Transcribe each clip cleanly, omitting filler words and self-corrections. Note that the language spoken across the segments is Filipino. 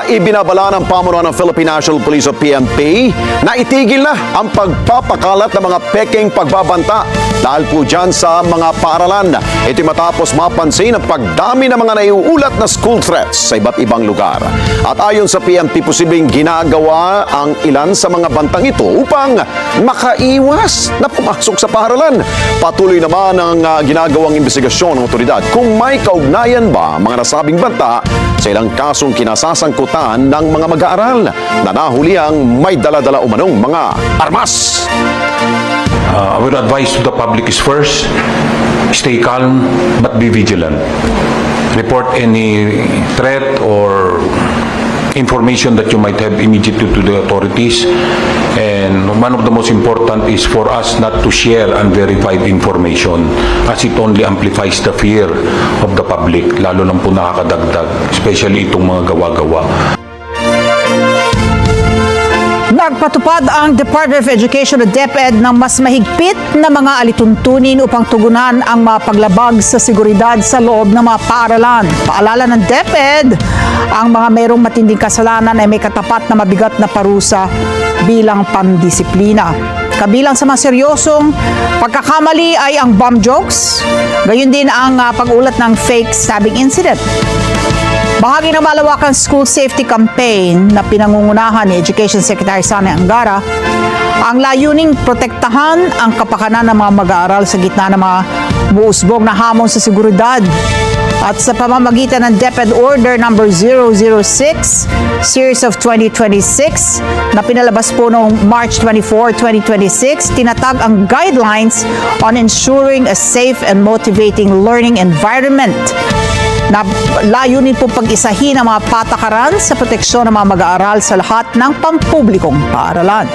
Ibinabala ng pamunuan ng Philippine National Police o PNP na itigil na ang pagpapakalat ng mga peking pagbabanta dahil po dyan sa mga paaralan. Ito matapos mapansin ang pagdami ng mga naiuulat na school threats sa iba't ibang lugar. At ayon sa PNP, posibleng ginagawa ang ilan sa mga bantang ito upang makaiwas na pumasok sa paaralan. Patuloy naman ang ginagawang investigasyon ng otoridad kung may kaugnayan ba mga nasabing banta sa ilang kasong kinasasangkutan ng mga mag-aaral na nahuliyang may dala-dala umanong mga armas. Our advice to the public is first, stay calm but be vigilant. Report any threat or information that you might have immediately to the authorities. And one of the most important is for us not to share unverified information as it only amplifies the fear of the public, lalo lang po nakakadagdag, especially itong mga gawa-gawa. Nagpatupad ang Department of Education o DepEd ng mas mahigpit na mga alituntunin upang tugunan ang mga paglabag sa seguridad sa loob ng mga paaralan. Paalala ng DepEd, ang mga mayroong matinding kasalanan ay may katapat na mabigat na parusa bilang pandisiplina. Kabilang sa mga seryosong pagkakamali ay ang bomb jokes, gayon din ang pag-ulat ng fake stabbing incident. Bahagi ng malawakang school safety campaign na pinangungunahan ni Education Secretary Sani Angara, ang layuning protektahan ang kapakanan ng mga mag-aaral sa gitna ng mga buusbog na hamon sa seguridad. At sa pamamagitan ng DepEd Order No. 006, Series of 2026, na pinalabas po noong March 24, 2026, tinatag ang guidelines on ensuring a safe and motivating learning environment na layunin po pag-isahin ang mga patakaran sa proteksyon ng mga mag-aaral sa lahat ng pampublikong paaralan.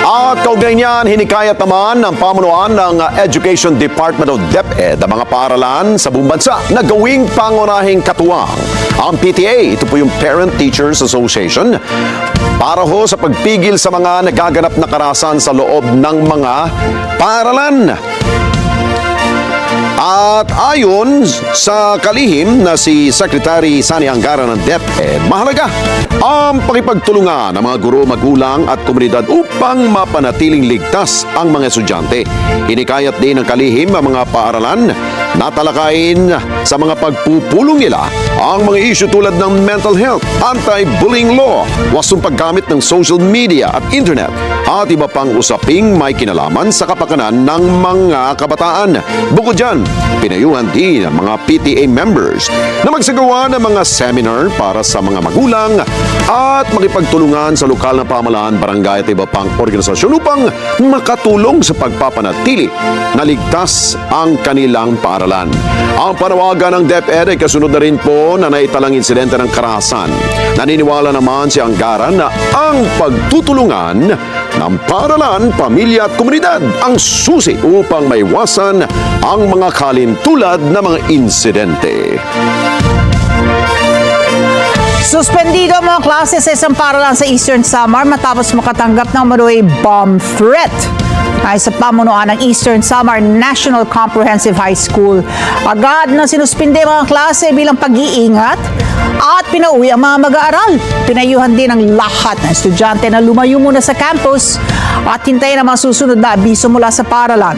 At kaugnay niyan, hinikayat naman ng pamunuan ng Education Department o DepEd ang mga paaralan sa buong bansa na gawing pangunahing katuwang ang PTA, ito po yung Parent Teachers Association, para ho sa pagpigil sa mga nagaganap na karahasan sa loob ng mga paaralan. At ayon sa kalihim na si Secretary Sani Angara ng DepEd, mahalaga ang pakipagtulungan ng mga guro, magulang at komunidad upang mapanatiling ligtas ang mga estudyante. Hinikayat din ng kalihim ang mga paaralan na talakayin sa mga pagpupulong nila ang mga issue tulad ng mental health, anti-bullying law, wasong paggamit ng social media at internet at iba pang usaping may kinalaman sa kapakanan ng mga kabataan. Bukod dyan, pinayuhan din ang mga PTA members na magsagawa ng mga seminar para sa mga magulang at makipagtulungan sa lokal na pamahalaan, barangay at iba pang organisasyon upang makatulong sa pagpapanatili na ligtas ang kanilang paaralan. Ang panawagan ng DepEd ay kasunod na rin po na naitalang insidente ng karahasan. Naniniwala naman si Angara na ang pagtutulungan ng paaralan, pamilya at komunidad ang susi upang maiwasan ang mga kalintulad na mga insidente. Suspendido ang mga klase sa isang paaralan sa Eastern Samar matapos makatanggap ng umano'y bomb threat. Ay sa pamunuan ng Eastern Samar National Comprehensive High School, agad na sinuspinde ang mga klase bilang pag-iingat at pinauwi ang mga mag-aaral. Pinayuhan din ang lahat ng estudyante na lumayo muna sa campus at hintayin ang mga susunod na abiso mula sa paaralan.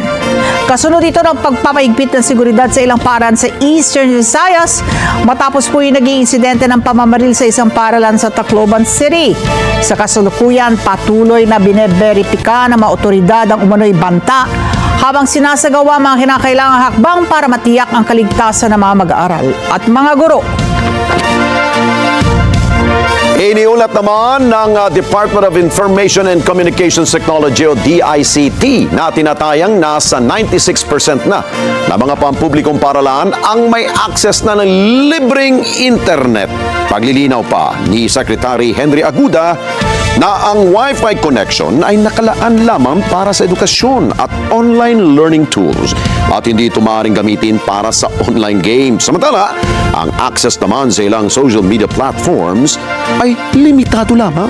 Kasunod ito ng pagpapahigpit ng seguridad sa ilang paaralan sa Eastern Visayas matapos po yung naging insidente ng pamamaril sa isang paaralan sa Tacloban City. Sa kasalukuyan, patuloy na bineberipika ng mga otoridad ang umano'y banta habang sinasagawa mga kinakailangang hakbang para matiyak ang kaligtasan ng mga mag-aaral at mga guro. Iniulat naman ng Department of Information and Communications Technology o DICT na tinatayang nasa 96% na mga pampublikong paaralan ang may access na ng libreng internet. Paglilinaw pa ni Secretary Henry Aguda na ang Wi-Fi connection ay nakalaan lamang para sa edukasyon at online learning tools at hindi ito maaaring gamitin para sa online games. Samantala, ang access naman sa ilang social media platforms ay limitado lamang.